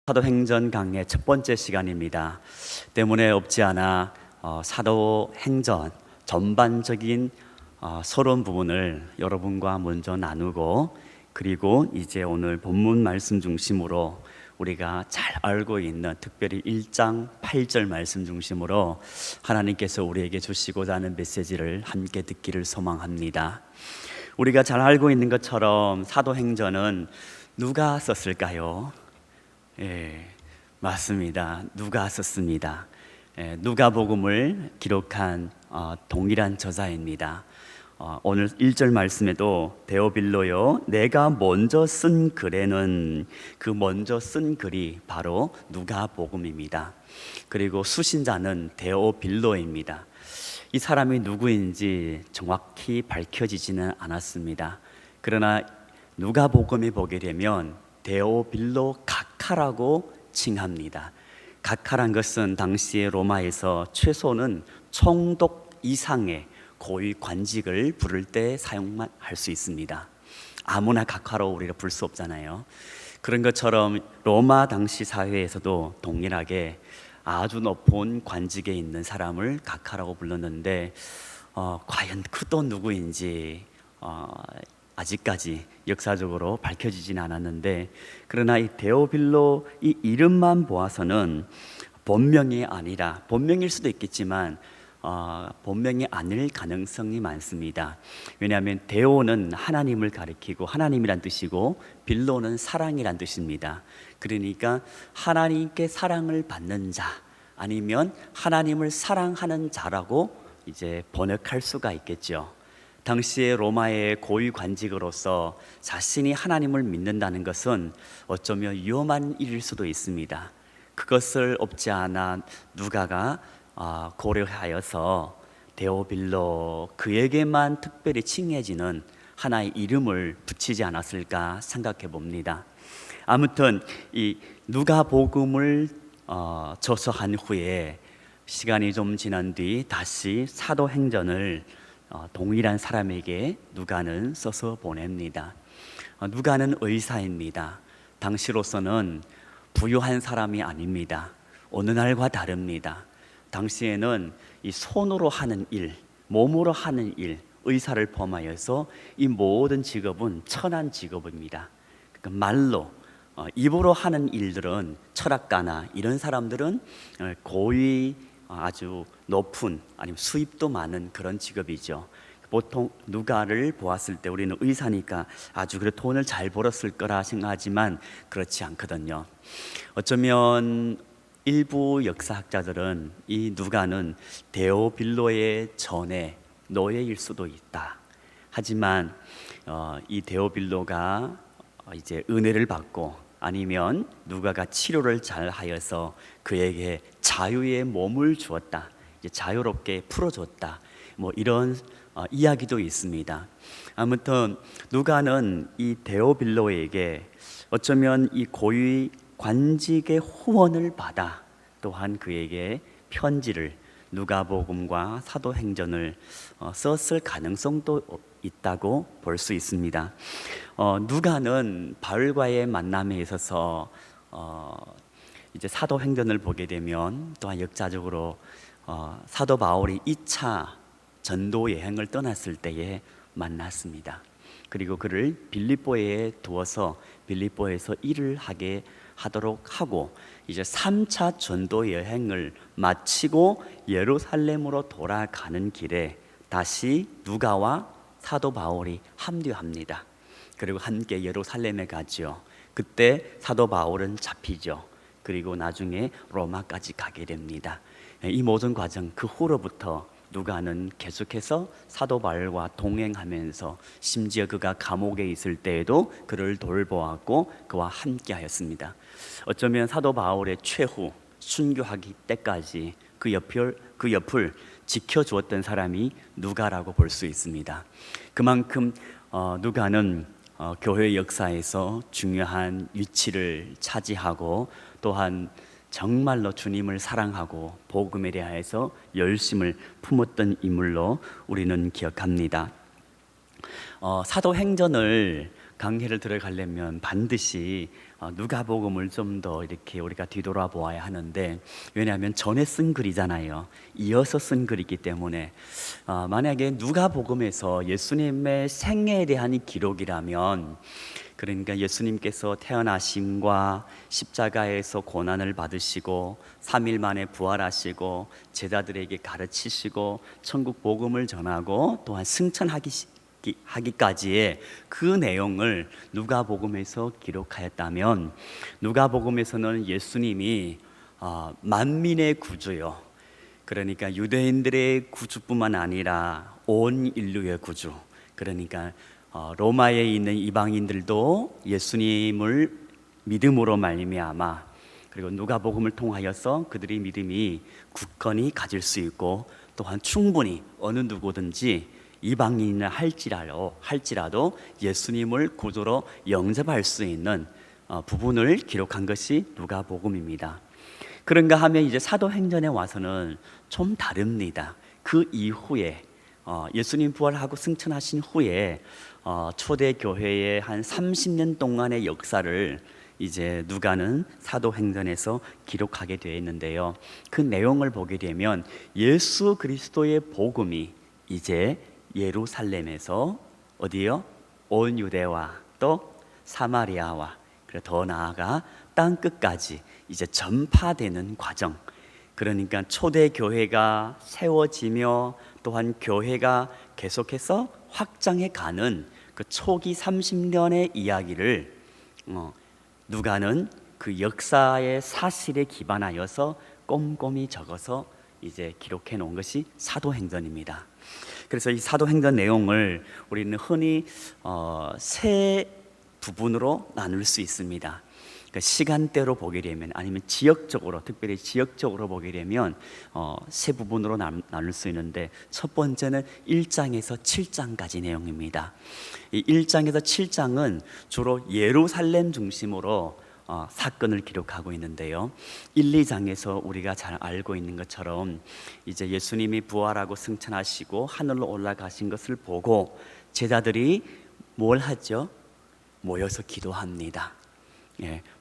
사도행전 강의 첫 번째 시간입니다. 때문에 없지 않아 사도행전 전반적인 서론 부분을 여러분과 먼저 나누고, 그리고 이제 오늘 본문 말씀 중심으로 우리가 잘 알고 있는 특별히 1장 8절 말씀 중심으로 하나님께서 우리에게 주시고자 하는 메시지를 함께 듣기를 소망합니다. 우리가 잘 알고 있는 것처럼 사도행전은 누가 썼을까요? 맞습니다. 누가 썼습니다. 누가복음을 기록한 동일한 저자입니다. 오늘 1절 말씀에도 데오빌로요, 내가 먼저 쓴 글에는, 그 먼저 쓴 글이 바로 누가복음입니다. 그리고 수신자는 데오빌로입니다. 이 사람이 누구인지 정확히 밝혀지지는 않았습니다. 그러나 누가복음에 보게 되면 데오빌로 각하라고 칭합니다. 각하란 것은 당시의 로마에서 최소는 총독 이상의 고위 관직을 부를 때 사용만 할 수 있습니다. 아무나 각하로 우리가 부를 수 없잖아요. 그런 것처럼 로마 당시 사회에서도 동일하게 아주 높은 관직에 있는 사람을 각하라고 불렀는데 과연 그 또 누구인지 아직까지 역사적으로 밝혀지진 않았는데, 그러나 이 데오빌로 이 이름만 보아서는 본명이 아니라, 본명일 수도 있겠지만 본명이 아닐 가능성이 많습니다. 왜냐하면 데오는 하나님을 가리키고 하나님이란 뜻이고, 빌로는 사랑이란 뜻입니다. 그러니까 하나님께 사랑을 받는 자, 아니면 하나님을 사랑하는 자라고 이제 번역할 수가 있겠죠. 당시의 로마의 고위 관직으로서 자신이 하나님을 믿는다는 것은 어쩌면 위험한 일일 수도 있습니다. 그것을 없지 않아 누가가 고려하여서 데오빌로, 그에게만 특별히 칭해지는 하나의 이름을 붙이지 않았을까 생각해 봅니다. 아무튼 이 누가복음을 저서한 후에 시간이 좀 지난 뒤 다시 사도행전을 동일한 사람에게 누가는 써서 보냅니다. 누가는 의사입니다. 당시로서는 부유한 사람이 아닙니다. 어느 날과 다릅니다. 당시에는 이 손으로 하는 일, 몸으로 하는 일, 의사를 포함하여서 이 모든 직업은 천한 직업입니다. 그러니까 말로, 입으로 하는 일들은 철학가나 이런 사람들은 고위, 아주 높은, 아니면 수입도 많은 그런 직업이죠. 보통 누가를 보았을 때 우리는 의사니까 아주 그래 돈을 잘 벌었을 거라 생각하지만 그렇지 않거든요. 어쩌면 일부 역사학자들은 이 누가는 데오빌로의 전에 노예일 수도 있다. 하지만 이 데오빌로가 이제 은혜를 받고, 아니면 누가가 치료를 잘 하여서 그에게 자유의 몸을 주었다, 이제 자유롭게 풀어줬다, 뭐 이런 이야기도 있습니다. 아무튼 누가는 이 데오빌로에게 어쩌면 이 고위 관직의 후원을 받아 또한 그에게 편지를, 누가복음과 사도행전을 썼을 가능성도 있다고 볼 수 있습니다. 누가는 바울과의 만남에 있어서 이제 사도행전을 보게 되면 또한 역사적으로 사도 바울이 2차 전도 여행을 떠났을 때에 만났습니다. 그리고 그를 빌립보에 두어서 빌립보에서 일을 하도록 하고, 이제 3차 전도 여행을 마치고 예루살렘으로 돌아가는 길에 다시 누가와 사도 바울이 합류합니다. 그리고 함께 예루살렘에 가죠. 그때 사도 바울은 잡히죠. 그리고 나중에 로마까지 가게 됩니다. 이 모든 과정, 그 후로부터 누가는 계속해서 사도 바울과 동행하면서, 심지어 그가 감옥에 있을 때에도 그를 돌보았고 그와 함께 하였습니다. 어쩌면 사도 바울의 최후 순교하기 때까지 그 옆을 지켜주었던 사람이 누가라고 볼 수 있습니다. 그만큼 누가는 교회 역사에서 중요한 위치를 차지하고, 또한 정말로 주님을 사랑하고 복음에 대하여서 열심을 품었던 인물로 우리는 기억합니다. 사도행전을 강해를 들어가려면 반드시 누가복음을 좀 더 이렇게 우리가 뒤돌아보아야 하는데, 왜냐하면 전에 쓴 글이잖아요. 이어서 쓴 글이기 때문에 만약에 누가복음에서 예수님의 생애에 대한 기록이라면, 그러니까 예수님께서 태어나심과 십자가에서 고난을 받으시고 3일 만에 부활하시고 제자들에게 가르치시고 천국 복음을 전하고 또한 승천하기까지의 그 내용을 누가복음에서 기록하였다면, 누가복음에서는 예수님이 만민의 구주요, 그러니까 유대인들의 구주뿐만 아니라 온 인류의 구주, 그러니까 로마에 있는 이방인들도 예수님을 믿음으로 말미암아, 그리고 누가복음을 통하여서 그들의 믿음이 굳건히 가질 수 있고, 또한 충분히 어느 누구든지 이방인이라 할지라도 예수님을 구주로 영접할 수 있는 부분을 기록한 것이 누가복음입니다. 그런가 하면 이제 사도행전에 와서는 좀 다릅니다. 그 이후에 예수님 부활하고 승천하신 후에 초대 교회의 한 30년 동안의 역사를 이제 누가는 사도행전에서 기록하게 되어 있는데요. 그 내용을 보게 되면 예수 그리스도의 복음이 이제 예루살렘에서 어디요? 온 유대와 또 사마리아와, 그리고 더 나아가 땅 끝까지 이제 전파되는 과정. 그러니까 초대 교회가 세워지며 또한 교회가 계속해서 확장해 가는 그 초기 30년의 이야기를 누가는 그 역사의 사실에 기반하여서 꼼꼼히 적어서 이제 기록해 놓은 것이 사도행전입니다. 그래서 이 사도행전 내용을 우리는 흔히 세 부분으로 나눌 수 있습니다. 그러니까 시간대로 보게 되면, 아니면 지역적으로, 특별히 지역적으로 보게 되면 세 부분으로 나눌 수 있는데, 첫 번째는 1장에서 7장까지 내용입니다. 이 1장에서 7장은 주로 예루살렘 중심으로 사건을 기록하고 있는데요. 1, 2장에서 우리가 잘 알고 있는 것처럼 이제 예수님이 부활하고 승천하시고 하늘로 올라가신 것을 보고 제자들이 뭘 하죠? 모여서 기도합니다.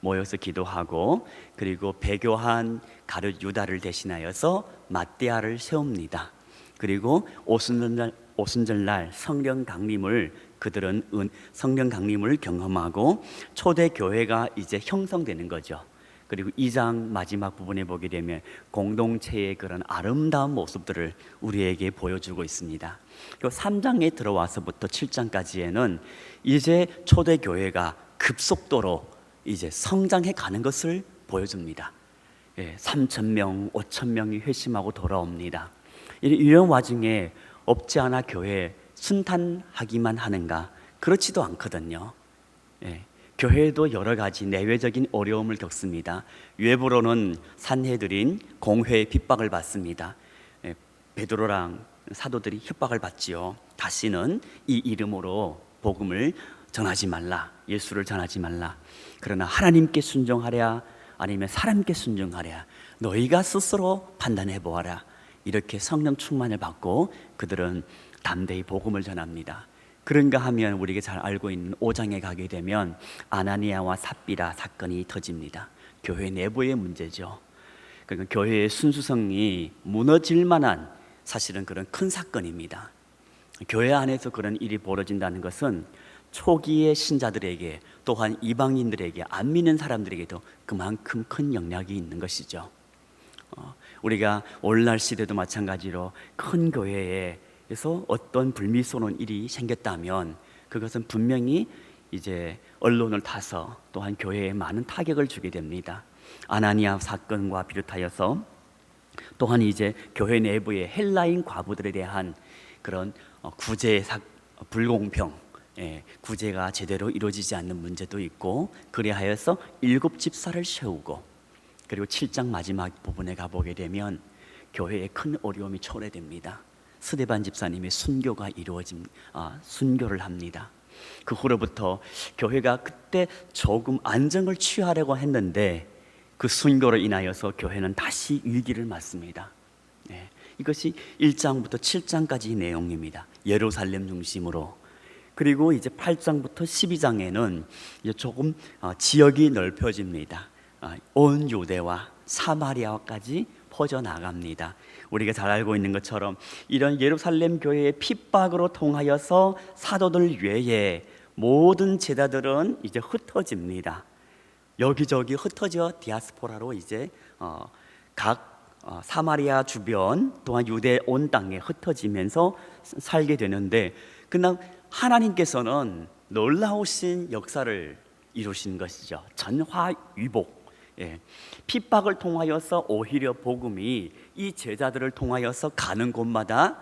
모여서 기도하고, 그리고 배교한 가룟 유다를 대신하여서 맏대아를 세웁니다. 그리고 오순절날 성령 강림을 그들은 성령 강림을 경험하고 초대 교회가 이제 형성되는 거죠. 그리고 2장 마지막 부분에 보게 되면 공동체의 그런 아름다운 모습들을 우리에게 보여주고 있습니다. 그리고 3장에 들어와서부터 7장까지에는 이제 초대 교회가 급속도로 이제 성장해 가는 것을 보여줍니다. 3,000명, 5,000명이 회심하고 돌아옵니다. 이런 와중에 없지 않아 교회 순탄하기만 하는가? 그렇지도 않거든요. 교회도 여러 가지 내외적인 어려움을 겪습니다. 외부로는 산헤드린 공회의 핍박을 받습니다. 베드로랑 사도들이 협박을 받지요. 다시는 이 이름으로 복음을 전하지 말라, 예수를 전하지 말라. 그러나 하나님께 순종하랴 아니면 사람께 순종하랴, 너희가 스스로 판단해 보아라. 이렇게 성령 충만을 받고 그들은 담대히 복음을 전합니다. 그런가 하면 우리가 잘 알고 있는 5장에 가게 되면 아나니아와 삽비라 사건이 터집니다. 교회 내부의 문제죠. 그러니까 교회의 순수성이 무너질 만한 사실은 그런 큰 사건입니다. 교회 안에서 그런 일이 벌어진다는 것은 초기의 신자들에게, 또한 이방인들에게, 안 믿는 사람들에게도 그만큼 큰 영향이 있는 것이죠. 우리가 오늘날 시대도 마찬가지로 큰 교회에서 어떤 불미스러운 일이 생겼다면 그것은 분명히 이제 언론을 타서 또한 교회에 많은 타격을 주게 됩니다. 아나니아 사건과 비롯하여서 또한 이제 교회 내부의 헬라인 과부들에 대한 그런 구제 불공평, 구제가 제대로 이루어지지 않는 문제도 있고, 그래하여서 7집사를 세우고, 그리고 7장 마지막 부분에 가보게 되면 교회에 큰 어려움이 초래됩니다. 스데반 집사님의 순교를 합니다. 그 후로부터 교회가 그때 조금 안정을 취하려고 했는데 그 순교로 인하여서 교회는 다시 위기를 맞습니다. 이것이 1장부터 7장까지 내용입니다. 예루살렘 중심으로. 그리고 이제 8장부터 12장에는 이제 조금 지역이 넓혀집니다. 온 유대와 사마리아까지 퍼져 나갑니다. 우리가 잘 알고 있는 것처럼 이런 예루살렘 교회의 핍박으로 통하여서 사도들 외에 모든 제자들은 이제 흩어집니다. 여기저기 흩어져 디아스포라로 이제 각 사마리아 주변 또한 유대 온 땅에 흩어지면서 살게 되는데, 그러나 하나님께서는 놀라우신 역사를 이루신 것이죠. 전화위복. 핍박을 통하여서 오히려 복음이 이 제자들을 통하여서 가는 곳마다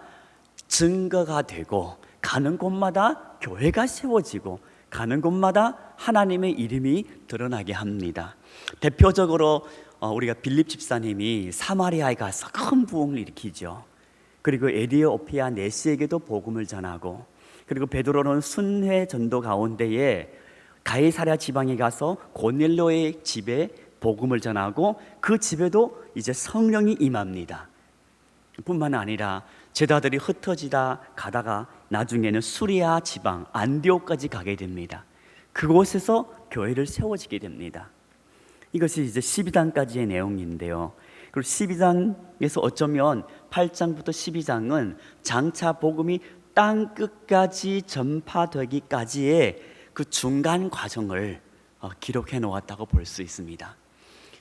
증거가 되고, 가는 곳마다 교회가 세워지고, 가는 곳마다 하나님의 이름이 드러나게 합니다. 대표적으로 우리가 빌립 집사님이 사마리아에 가서 큰 부흥을 일으키죠. 그리고 에디오피아 네시에게도 복음을 전하고, 그리고 베드로는 순회 전도 가운데에 가이사랴 지방에 가서 고넬료의 집에 복음을 전하고, 그 집에도 이제 성령이 임합니다. 뿐만 아니라 제자들이 흩어지다 가다가 나중에는 수리아 지방 안디옥까지 가게 됩니다. 그곳에서 교회를 세워지게 됩니다. 이것이 이제 12장까지의 내용인데요. 그리고 12장에서 어쩌면 8장부터 12장은 장차 복음이 땅 끝까지 전파되기까지의 그 중간 과정을 기록해 놓았다고 볼 수 있습니다.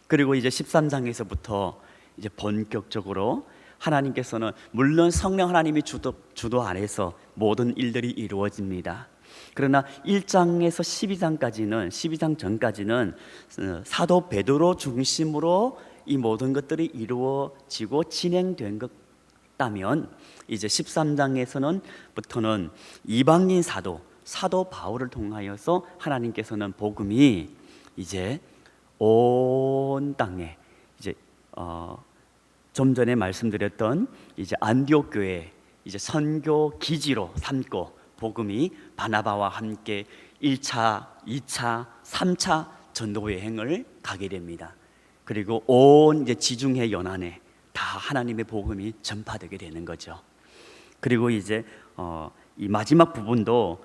그리고 이제 13장에서부터 이제 본격적으로 하나님께서는 물론 성령 하나님이 주도 안에서 모든 일들이 이루어집니다. 그러나 1장에서 12장까지는 12장 전까지는 사도 베드로 중심으로 이 모든 것들이 이루어지고 진행된 것다면, 이제 13장에서는부터는 이방인 사도 바울을 통하여서 하나님께서는 복음이 이제 온 땅에 이제 좀 전에 말씀드렸던 이제 안디옥 교회 이제 선교 기지로 삼고 복음이 바나바와 함께 1차, 2차, 3차 전도 여행을 가게 됩니다. 그리고 온 이제 지중해 연안에 다 하나님의 복음이 전파되게 되는 거죠. 그리고 이제 이 마지막 부분도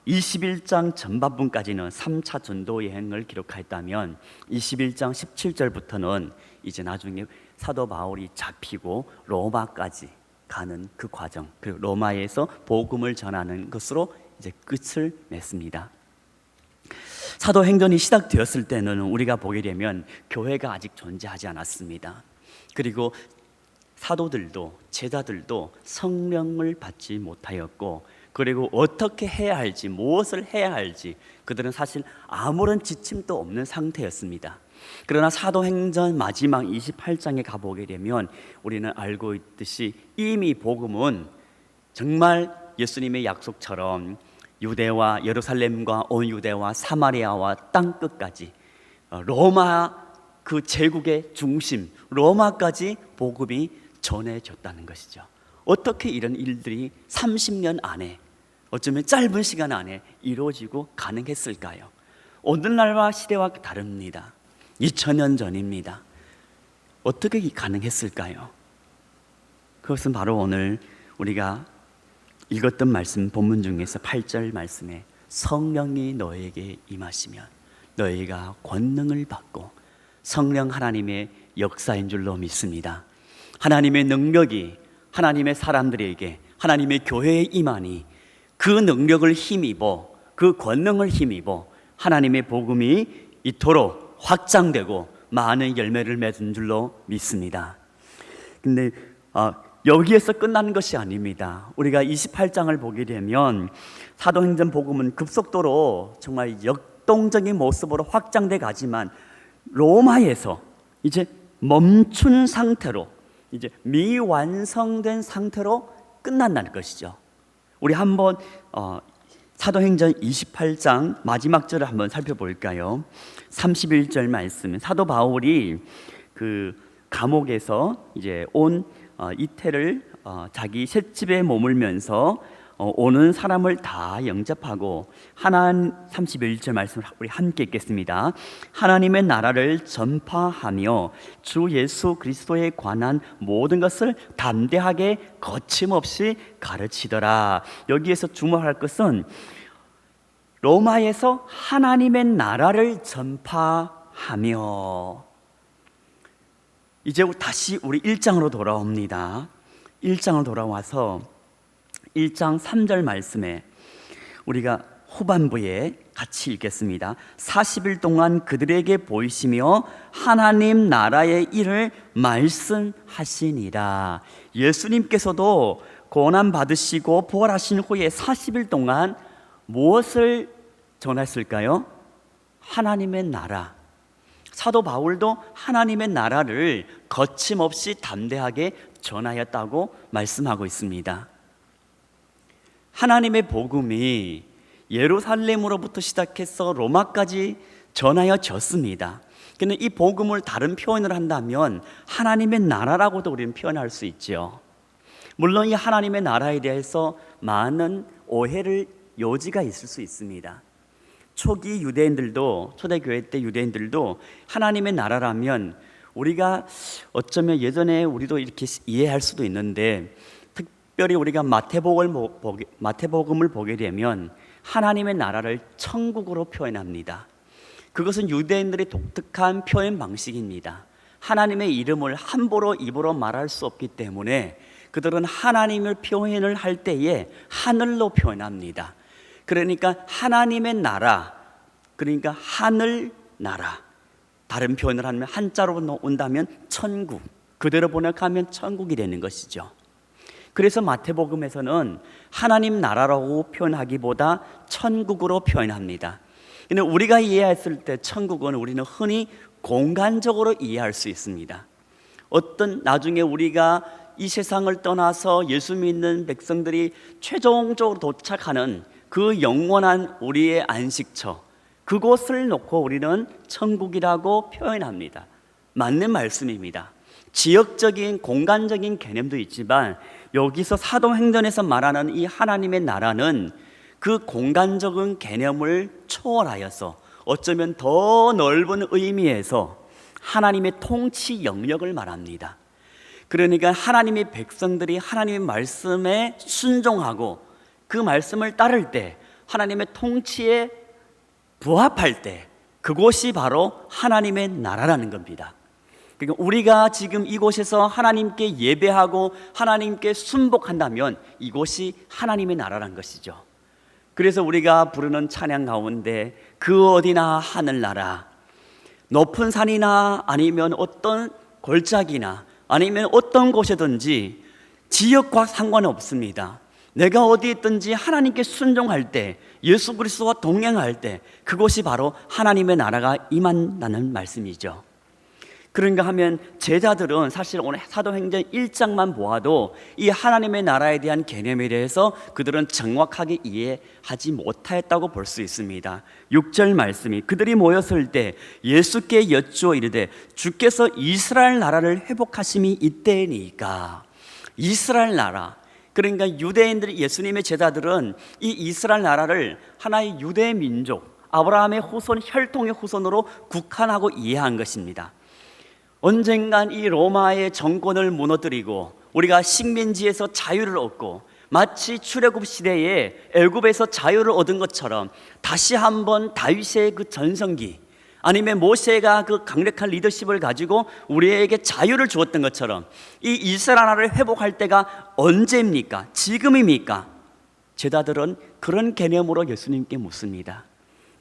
21장 전반부까지는 3차 전도 여행을 기록했다면 21장 17절부터는 이제 나중에 사도 바울이 잡히고 로마까지 가는 그 과정, 그리고 로마에서 복음을 전하는 것으로 이제 끝을 맺습니다. 사도행전이 시작되었을 때는 우리가 보게 되면 교회가 아직 존재하지 않았습니다. 그리고 사도들도 제자들도 성령을 받지 못하였고, 그리고 어떻게 해야 할지, 무엇을 해야 할지 그들은 사실 아무런 지침도 없는 상태였습니다. 그러나 사도행전 마지막 28장에 가보게 되면 우리는 알고 있듯이 이미 복음은 정말 예수님의 약속처럼 유대와 예루살렘과 온 유대와 사마리아와 땅 끝까지 로마 그 제국의 중심 로마까지 복음이 전해졌다는 것이죠. 어떻게 이런 일들이 30년 안에, 어쩌면 짧은 시간 안에 이루어지고 가능했을까요? 오늘날과 시대와 다릅니다. 2000년 전입니다. 어떻게 가능했을까요? 그것은 바로 오늘 우리가 읽었던 말씀 본문 중에서 8절 말씀에 성령이 너에게 임하시면 너희가 권능을 받고, 성령 하나님의 역사인 줄로 믿습니다. 하나님의 능력이 하나님의 사람들에게, 하나님의 교회에 임하니 그 능력을 힘입어, 그 권능을 힘입어 하나님의 복음이 이토록 확장되고 많은 열매를 맺은 줄로 믿습니다. 근데 여기에서 끝나는 것이 아닙니다. 우리가 28장을 보게 되면 사도행전 복음은 급속도로 정말 역동적인 모습으로 확장돼 가지만 로마에서 이제 멈춘 상태로, 이제 미완성된 상태로 끝난다는 것이죠. 우리 한번 사도행전 28장 마지막 절을 한번 살펴볼까요? 31절 말씀. 사도 바울이 그 감옥에서 이제 온 이태를 자기 셋집에 머물면서 오는 사람을 다 영접하고 31절 말씀을 우리 함께 읽겠습니다. 하나님의 나라를 전파하며 주 예수 그리스도에 관한 모든 것을 담대하게 거침없이 가르치더라. 여기에서 주목할 것은 로마에서 하나님의 나라를 전파하며. 이제 다시 우리 1장으로 돌아옵니다. 1장으로 돌아와서 1장 3절 말씀에 우리가 후반부에 같이 읽겠습니다. 40일 동안 그들에게 보이시며 하나님 나라의 일을 말씀하시니라. 예수님께서도 고난 받으시고 부활하신 후에 40일 동안 무엇을 전했을까요? 하나님의 나라. 사도 바울도 하나님의 나라를 거침없이 담대하게 전하였다고 말씀하고 있습니다. 하나님의 복음이 예루살렘으로부터 시작해서 로마까지 전하여졌습니다. 근데 이 복음을 다른 표현을 한다면 하나님의 나라라고도 우리는 표현할 수 있죠. 물론 이 하나님의 나라에 대해서 많은 오해를 요지가 있을 수 있습니다. 초기 유대인들도, 초대교회 때 유대인들도 하나님의 나라라면 우리가 어쩌면 예전에 우리도 이렇게 이해할 수도 있는데, 특별히 우리가 마태복음을 보게 되면 하나님의 나라를 천국으로 표현합니다. 그것은 유대인들의 독특한 표현 방식입니다. 하나님의 이름을 함부로 입으로 말할 수 없기 때문에 그들은 하나님을 표현을 할 때에 하늘로 표현합니다. 그러니까 하나님의 나라, 그러니까 하늘 나라. 다른 표현을 하면 한자로 온다면 천국, 그대로 번역하면 천국이 되는 것이죠. 그래서 마태복음에서는 하나님 나라라고 표현하기보다 천국으로 표현합니다. 근데 우리가 이해했을 때 천국은 우리는 흔히 공간적으로 이해할 수 있습니다. 나중에 우리가 이 세상을 떠나서 예수 믿는 백성들이 최종적으로 도착하는 그 영원한 우리의 안식처, 그곳을 놓고 우리는 천국이라고 표현합니다. 맞는 말씀입니다. 지역적인 공간적인 개념도 있지만 여기서 사도행전에서 말하는 이 하나님의 나라는 그 공간적인 개념을 초월하여서 어쩌면 더 넓은 의미에서 하나님의 통치 영역을 말합니다. 그러니까 하나님의 백성들이 하나님의 말씀에 순종하고 그 말씀을 따를 때, 하나님의 통치에 부합할 때, 그곳이 바로 하나님의 나라라는 겁니다. 그러니까 우리가 지금 이곳에서 하나님께 예배하고 하나님께 순복한다면 이곳이 하나님의 나라라는 것이죠. 그래서 우리가 부르는 찬양 가운데 그 어디나 하늘나라, 높은 산이나 아니면 어떤 골짜기나 아니면 어떤 곳이든지 지역과 상관없습니다. 내가 어디 있든지 하나님께 순종할 때, 예수 그리스도와 동행할 때 그곳이 바로 하나님의 나라가 임한다는 말씀이죠. 그런가 하면 제자들은 사실 오늘 사도행전 1장만 보아도 이 하나님의 나라에 대한 개념에 대해서 그들은 정확하게 이해하지 못하였다고 볼 수 있습니다. 6절 말씀이 그들이 모였을 때 예수께 여쭈어 이르되 주께서 이스라엘 나라를 회복하심이 이때니까. 이스라엘 나라, 그러니까 유대인들이, 예수님의 제자들은 이 이스라엘 나라를 하나의 유대 민족, 아브라함의 후손, 혈통의 후손으로 국한하고 이해한 것입니다. 언젠간 이 로마의 정권을 무너뜨리고 우리가 식민지에서 자유를 얻고 마치 출애굽 시대에 애굽에서 자유를 얻은 것처럼 다시 한번 다윗의 그 전성기, 아니면 모세가 그 강력한 리더십을 가지고 우리에게 자유를 주었던 것처럼 이 이스라엘 나라를 회복할 때가 언제입니까? 지금입니까? 제자들은 그런 개념으로 예수님께 묻습니다.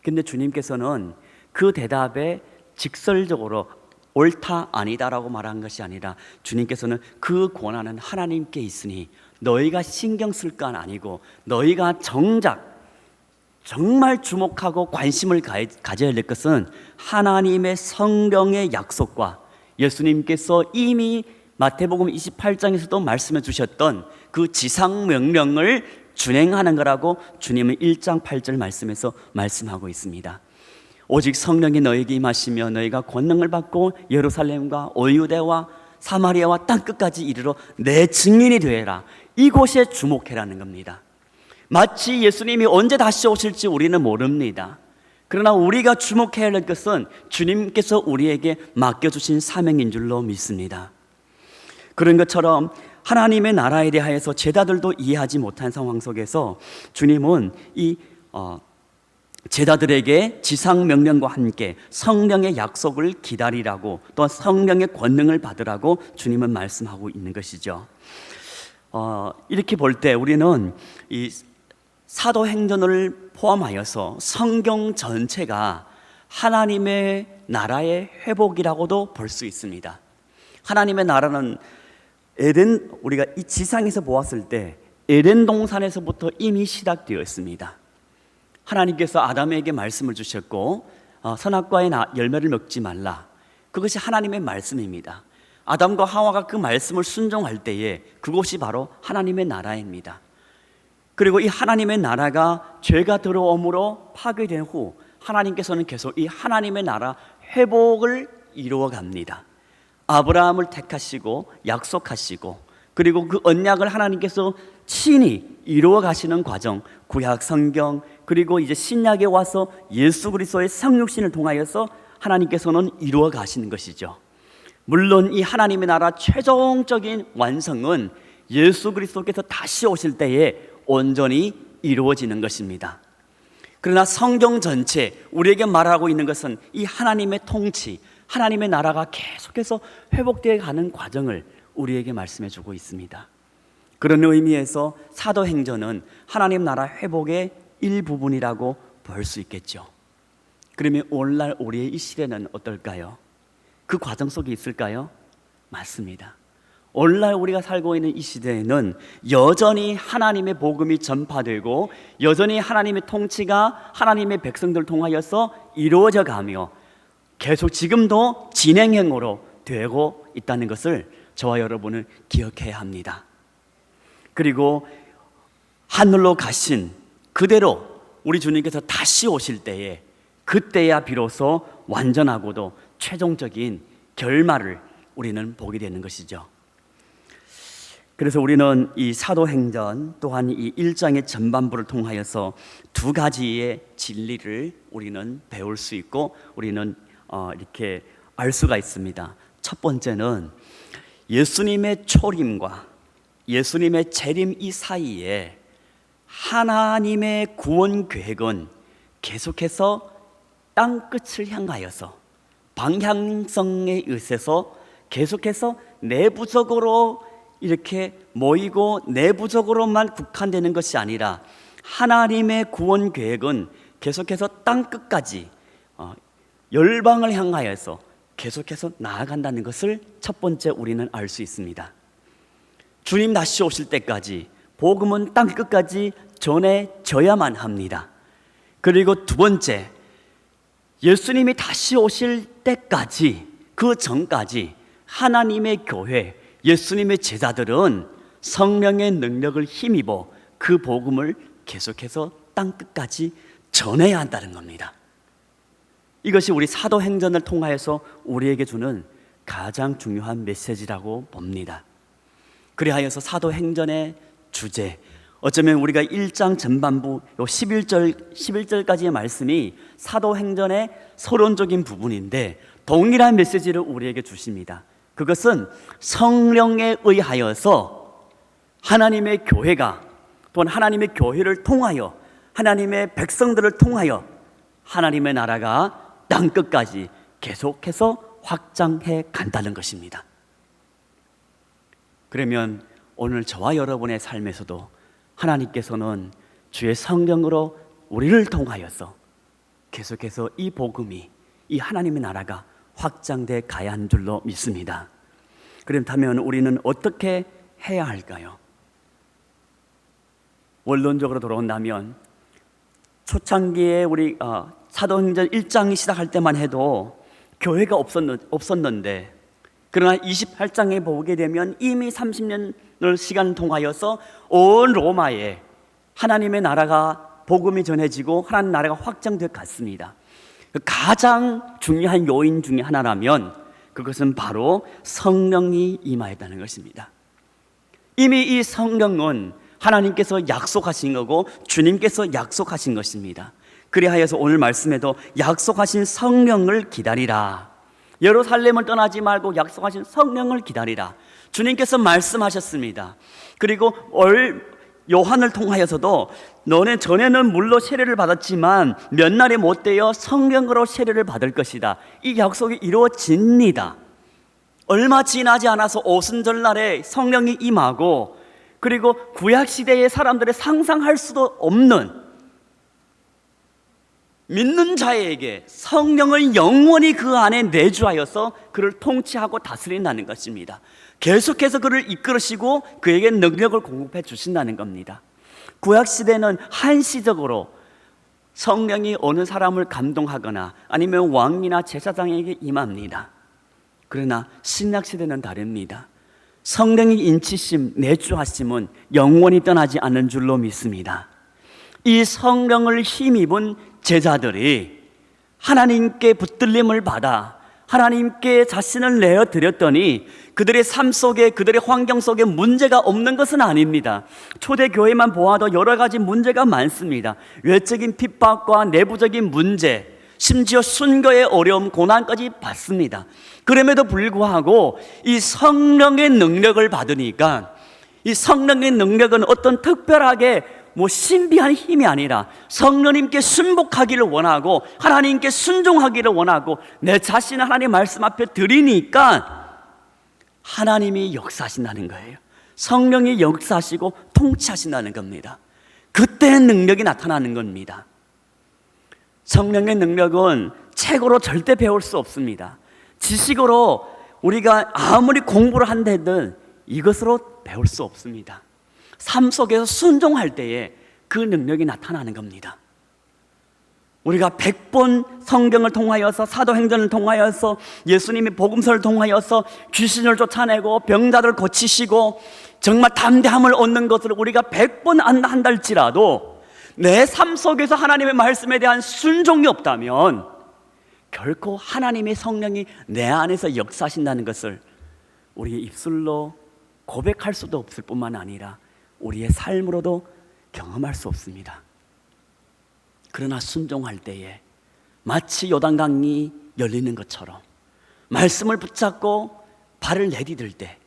근데 주님께서는 그 대답에 직설적으로 옳다 아니다라고 말한 것이 아니라 주님께서는 그 권한은 하나님께 있으니 너희가 신경 쓸 건 아니고 너희가 정말 주목하고 관심을 가져야 될 것은 하나님의 성령의 약속과 예수님께서 이미 마태복음 28장에서도 말씀해 주셨던 그 지상명령을 준행하는 거라고 주님은 1장 8절 말씀에서 말씀하고 있습니다. 오직 성령이 너희에게 임하시며 너희가 권능을 받고 예루살렘과 온 유대와 사마리아와 땅끝까지 이르러 내 증인이 되라. 이곳에 주목해라는 겁니다. 마치 예수님이 언제 다시 오실지 우리는 모릅니다. 그러나 우리가 주목해야 할 것은 주님께서 우리에게 맡겨주신 사명인 줄로 믿습니다. 그런 것처럼 하나님의 나라에 대하여서 제자들도 이해하지 못한 상황 속에서 주님은 이 제자들에게 지상 명령과 함께 성령의 약속을 기다리라고, 또 성령의 권능을 받으라고 주님은 말씀하고 있는 것이죠. 이렇게 볼 때 우리는 이 사도행전을 포함하여서 성경 전체가 하나님의 나라의 회복이라고도 볼 수 있습니다. 하나님의 나라는 우리가 이 지상에서 보았을 때 에덴 동산에서부터 이미 시작되어 있습니다. 하나님께서 아담에게 말씀을 주셨고, 선악과의 열매를 먹지 말라. 그것이 하나님의 말씀입니다. 아담과 하와가 그 말씀을 순종할 때에 그곳이 바로 하나님의 나라입니다. 그리고 이 하나님의 나라가 죄가 들어옴으로 파괴된 후 하나님께서는 계속 이 하나님의 나라 회복을 이루어 갑니다. 아브라함을 택하시고 약속하시고, 그리고 그 언약을 하나님께서 친히 이루어 가시는 과정, 구약 성경, 그리고 이제 신약에 와서 예수 그리스도의 성육신을 통하여서 하나님께서는 이루어 가시는 것이죠. 물론 이 하나님의 나라 최종적인 완성은 예수 그리스도께서 다시 오실 때에 온전히 이루어지는 것입니다. 그러나 성경 전체 우리에게 말하고 있는 것은 이 하나님의 통치, 하나님의 나라가 계속해서 회복되어 가는 과정을 우리에게 말씀해 주고 있습니다. 그런 의미에서 사도행전은 하나님 나라 회복의 일부분이라고 볼 수 있겠죠. 그러면 오늘날 우리의 이 시대는 어떨까요? 그 과정 속에 있을까요? 맞습니다. 오늘날 우리가 살고 있는 이 시대에는 여전히 하나님의 복음이 전파되고, 여전히 하나님의 통치가 하나님의 백성들을 통하여서 이루어져 가며 계속 지금도 진행형으로 되고 있다는 것을 저와 여러분은 기억해야 합니다. 그리고 하늘로 가신 그대로 우리 주님께서 다시 오실 때에, 그때야 비로소 완전하고도 최종적인 결말을 우리는 보게 되는 것이죠. 그래서 우리는 이 사도행전 또한 이 1장의 전반부를 통하여서 두 가지의 진리를 우리는 배울 수 있고, 우리는 이렇게 알 수가 있습니다. 첫 번째는 예수님의 초림과 예수님의 재림 이 사이에 하나님의 구원 계획은 계속해서 땅 끝을 향하여서 방향성에 의해서 계속해서 내부적으로 이렇게 모이고 내부적으로만 국한되는 것이 아니라, 하나님의 구원 계획은 계속해서 땅 끝까지 열방을 향하여서 계속해서 나아간다는 것을 첫 번째 우리는 알 수 있습니다. 주님 다시 오실 때까지 복음은 땅 끝까지 전해져야만 합니다. 그리고 두 번째, 예수님이 다시 오실 때까지, 그 전까지 하나님의 교회, 예수님의 제자들은 성령의 능력을 힘입어 그 복음을 계속해서 땅 끝까지 전해야 한다는 겁니다. 이것이 우리 사도행전을 통하여서 우리에게 주는 가장 중요한 메시지라고 봅니다. 그리하여서 사도행전의 주제, 어쩌면 우리가 1장 전반부 11절까지의 말씀이 사도행전의 서론적인 부분인데 동일한 메시지를 우리에게 주십니다. 그것은 성령에 의하여서 하나님의 교회가, 또한 하나님의 교회를 통하여, 하나님의 백성들을 통하여 하나님의 나라가 땅끝까지 계속해서 확장해 간다는 것입니다. 그러면 오늘 저와 여러분의 삶에서도 하나님께서는 주의 성령으로 우리를 통하여서 계속해서 이 복음이, 이 하나님의 나라가 확장돼 가야 하는 줄로 믿습니다. 그렇다면 우리는 어떻게 해야 할까요? 원론적으로 돌아온다면 초창기에 우리 사도행전 1장이 시작할 때만 해도 교회가 없었는데, 그러나 28장에 보게 되면 이미 30년을 시간을 통하여서 온 로마에 하나님의 나라가 복음이 전해지고 하나님 나라가 확장되어 갔습니다. 가장 중요한 요인 중에 하나라면 그것은 바로 성령이 임하였다는 것입니다. 이미 이 성령은 하나님께서 약속하신 거고 주님께서 약속하신 것입니다. 그리하여서 오늘 말씀에도 약속하신 성령을 기다리라, 예루살렘을 떠나지 말고 약속하신 성령을 기다리라, 주님께서 말씀하셨습니다. 그리고 요한을 통하여서도 너네 전에는 물로 세례를 받았지만 몇 날이 못 되어 성령으로 세례를 받을 것이다. 이 약속이 이루어집니다. 얼마 지나지 않아서 오순절날에 성령이 임하고, 그리고 구약시대의 사람들의 상상할 수도 없는 믿는 자에게 성령을 영원히 그 안에 내주하여서 그를 통치하고 다스린다는 것입니다. 계속해서 그를 이끌으시고 그에게 능력을 공급해 주신다는 겁니다. 구약시대는 한시적으로 성령이 어느 사람을 감동하거나 아니면 왕이나 제사장에게 임합니다. 그러나 신약시대는 다릅니다. 성령의 인치심, 내주하심은 영원히 떠나지 않는 줄로 믿습니다. 이 성령을 힘입은 제자들이 하나님께 붙들림을 받아 하나님께 자신을 내어드렸더니 그들의 삶 속에, 그들의 환경 속에 문제가 없는 것은 아닙니다. 초대교회만 보아도 여러 가지 문제가 많습니다. 외적인 핍박과 내부적인 문제, 심지어 순교의 어려움, 고난까지 받습니다. 그럼에도 불구하고 이 성령의 능력을 받으니까, 이 성령의 능력은 어떤 특별하게 신비한 힘이 아니라 성령님께 순복하기를 원하고 하나님께 순종하기를 원하고 내 자신을 하나님 말씀 앞에 드리니까 하나님이 역사하신다는 거예요. 성령이 역사하시고 통치하신다는 겁니다. 그때 능력이 나타나는 겁니다. 성령의 능력은 책으로 절대 배울 수 없습니다. 지식으로 우리가 아무리 공부를 한다든 이것으로 배울 수 없습니다. 삶 속에서 순종할 때에 그 능력이 나타나는 겁니다. 우리가 100번 성경을 통하여서, 사도행전을 통하여서, 예수님이 복음서를 통하여서 귀신을 쫓아내고 병자들 고치시고 정말 담대함을 얻는 것을 우리가 100번 한다 할지라도 내 삶 속에서 하나님의 말씀에 대한 순종이 없다면 결코 하나님의 성령이 내 안에서 역사하신다는 것을 우리의 입술로 고백할 수도 없을 뿐만 아니라 우리의 삶으로도 경험할 수 없습니다. 그러나 순종할 때에 마치 요단강이 열리는 것처럼 말씀을 붙잡고 발을 내디딜 때,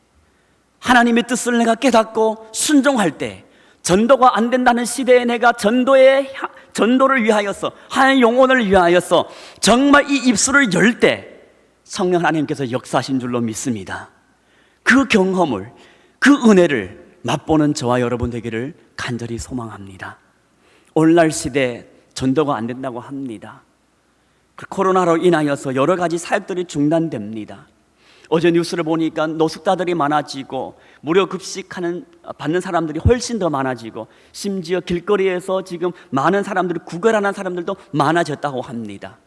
하나님의 뜻을 내가 깨닫고 순종할 때, 전도가 안 된다는 시대에 내가 전도를 위하여서, 한 영혼을 위하여서 정말 이 입술을 열 때 성령 하나님께서 역사하신 줄로 믿습니다. 그 경험을, 그 은혜를 맛보는 저와 여러분 되기를 간절히 소망합니다. 오늘날 시대에 전도가 안 된다고 합니다. 코로나로 인하여서 여러 가지 사역들이 중단됩니다. 어제 뉴스를 보니까 노숙자들이 많아지고 무료 급식 받는 사람들이 훨씬 더 많아지고, 심지어 길거리에서 지금 많은 사람들이 구걸하는 사람들도 많아졌다고 합니다.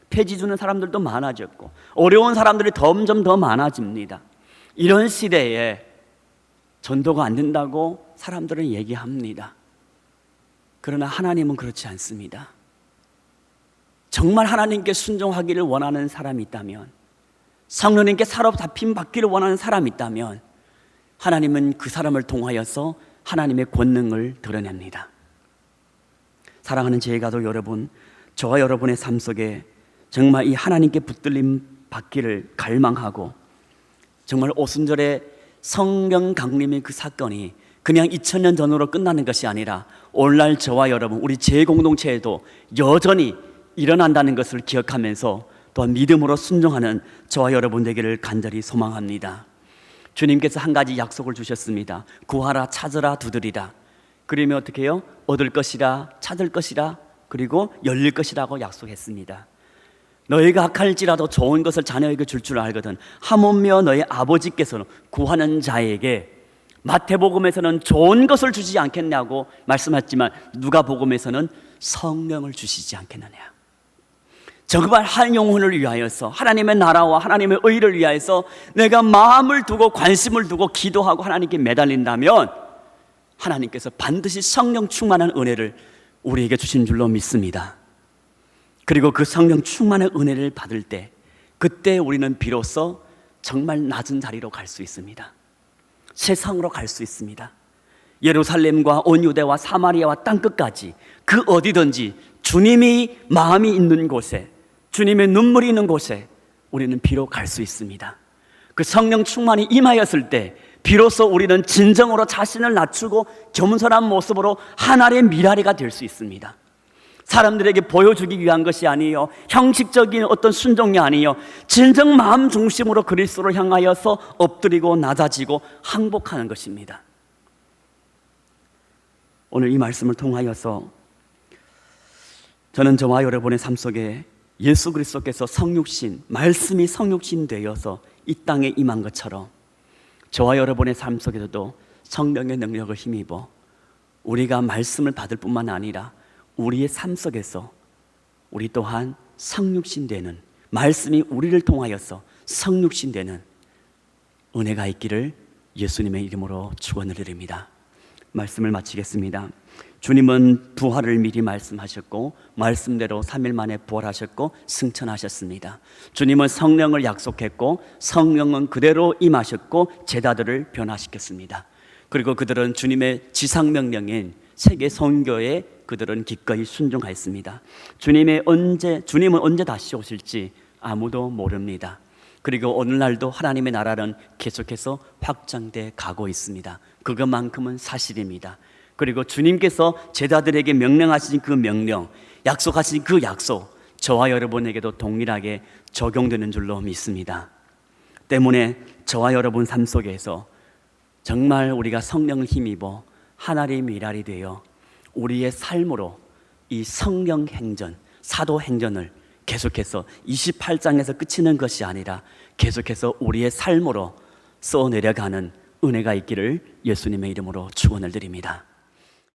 폐지 주는 사람들도 많아졌고 어려운 사람들이 점점 더 많아집니다. 이런 시대에 전도가 안 된다고 사람들은 얘기합니다. 그러나 하나님은 그렇지 않습니다. 정말 하나님께 순종하기를 원하는 사람이 있다면, 성령님께 사로잡힘 받기를 원하는 사람이 있다면 하나님은 그 사람을 통하여서 하나님의 권능을 드러냅니다. 사랑하는 제 가족 여러분, 저와 여러분의 삶 속에 정말 이 하나님께 붙들림 받기를 갈망하고, 정말 오순절에 성령 강림의 그 사건이 그냥 2000년 전으로 끝나는 것이 아니라 오늘날 저와 여러분, 우리 재공동체에도 여전히 일어난다는 것을 기억하면서 또한 믿음으로 순종하는 저와 여러분 되기를 간절히 소망합니다. 주님께서 한 가지 약속을 주셨습니다. 구하라, 찾으라, 두드리라. 그러면 어떻게 해요? 얻을 것이라, 찾을 것이라, 그리고 열릴 것이라고 약속했습니다. 너희가 악할지라도 좋은 것을 자녀에게 줄 알거든 하물며 너희 아버지께서는 구하는 자에게, 마태복음에서는 좋은 것을 주지 않겠냐고 말씀했지만 누가복음에서는 성령을 주시지 않겠느냐. 정말 한 영혼을 위하여서, 하나님의 나라와 하나님의 의를 위하여서 내가 마음을 두고 관심을 두고 기도하고 하나님께 매달린다면 하나님께서 반드시 성령 충만한 은혜를 우리에게 주신 줄로 믿습니다. 그리고 그 성령 충만한 은혜를 받을 때, 그때 우리는 비로소 정말 낮은 자리로 갈 수 있습니다. 세상으로 갈 수 있습니다. 예루살렘과 온 유대와 사마리아와 땅끝까지, 그 어디든지 주님이 마음이 있는 곳에, 주님의 눈물이 있는 곳에 우리는 비록 갈 수 있습니다. 그 성령 충만이 임하였을 때 비로소 우리는 진정으로 자신을 낮추고 겸손한 모습으로 하나님의 미라리가 될 수 있습니다. 사람들에게 보여주기 위한 것이 아니에요. 형식적인 어떤 순종이 아니에요. 진정 마음 중심으로 그리스도를 향하여서 엎드리고 낮아지고 항복하는 것입니다. 오늘 이 말씀을 통하여서 저는 저와 여러분의 삶 속에 예수 그리스도께서 성육신, 말씀이 성육신 되어서 이 땅에 임한 것처럼 저와 여러분의 삶 속에서도 성령의 능력을 힘입어 우리가 말씀을 받을 뿐만 아니라 우리의 삶 속에서 우리 또한 성육신 되는, 말씀이 우리를 통하여서 성육신 되는 은혜가 있기를 예수님의 이름으로 축원을 드립니다. 말씀을 마치겠습니다. 주님은 부활을 미리 말씀하셨고 말씀대로 3일 만에 부활하셨고 승천하셨습니다. 주님은 성령을 약속했고 성령은 그대로 임하셨고 제자들을 변화시켰습니다. 그리고 그들은 주님의 지상명령인 세계 선교에 그들은 기꺼이 순종하였습니다. 주님은 언제 다시 오실지 아무도 모릅니다. 그리고 오늘날도 하나님의 나라는 계속해서 확장돼 가고 있습니다. 그것만큼은 사실입니다. 그리고 주님께서 제자들에게 명령하신 그 명령, 약속하신 그 약속, 저와 여러분에게도 동일하게 적용되는 줄로 믿습니다. 때문에 저와 여러분 삶 속에서 정말 우리가 성령을 힘입어 하나님의 미랄이 되어 우리의 삶으로 이 성령 행전, 사도 행전을 계속해서 28장에서 그치는 것이 아니라 계속해서 우리의 삶으로 써내려가는 은혜가 있기를 예수님의 이름으로 축원을 드립니다.